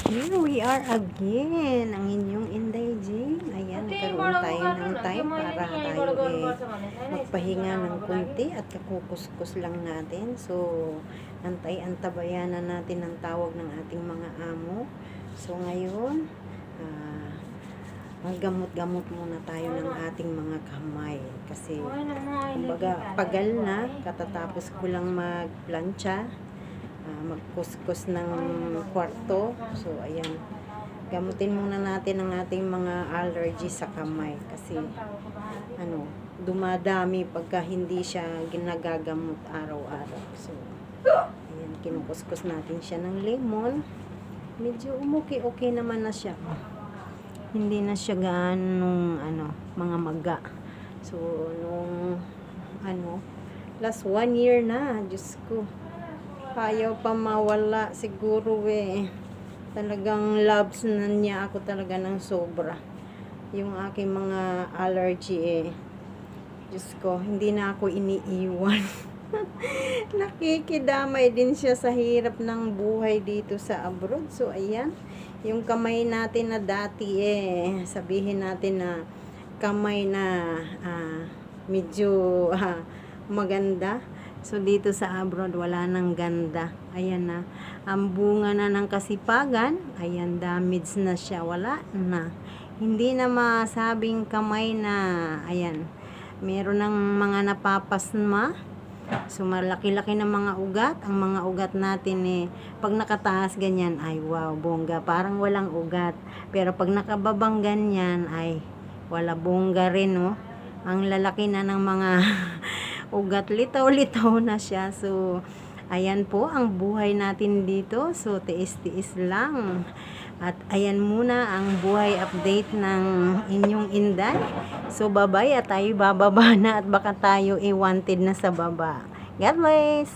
Here we are again, ang inyong Inday Jane. Ayan, nagkaroon tayo ng time para tayo magpahinga ng kunti at kakukuskus lang natin. So, antabayanan natin ang tawag ng ating mga amo. So, ngayon, maggamot-gamot muna tayo ng ating mga kamay. Kasi, kumbaga, pagal na, katatapos ko lang magplancha. Magkuskus ng kwarto. So, ayan. Gamutin muna natin ang ating mga allergy sa kamay. Kasi, dumadami pagka hindi siya ginagagamot araw-araw. So, ayan. Kinukuskus natin siya ng lemon. Medyo okay naman na siya. Hindi na siya ganong, mga maga. So, last 1 year na. Diyos ko. Ayaw pa mawala siguro talagang loves na niya ako talaga ng sobra yung aking mga allergy Diyos ko, hindi na ako iniiwan. Nakikidamay din siya sa hirap ng buhay dito sa abroad. So ayan, yung kamay natin na dati sabihin natin na kamay na medyo maganda. So, dito sa abroad, wala nang ganda. Ayan na. Ang bunga na ng kasipagan, ayan, damaged na siya. Wala na. Hindi na masabing kamay na, ayan, meron ng mga napapasma. So, malaki-laki ng mga ugat. Ang mga ugat natin pag nakataas ganyan, ay wow, bongga. Parang walang ugat. Pero pag nakababang ganyan, ay wala, bongga rin, no? Ang lalaki na ng mga ugat, litaw-litaw na siya. So, ayan po ang buhay natin dito. So, tiis-tiis lang. At ayan muna ang buhay update ng inyong Inday. So, bye-bye at tayo bababa na at baka tayo wanted na sa baba. God bless!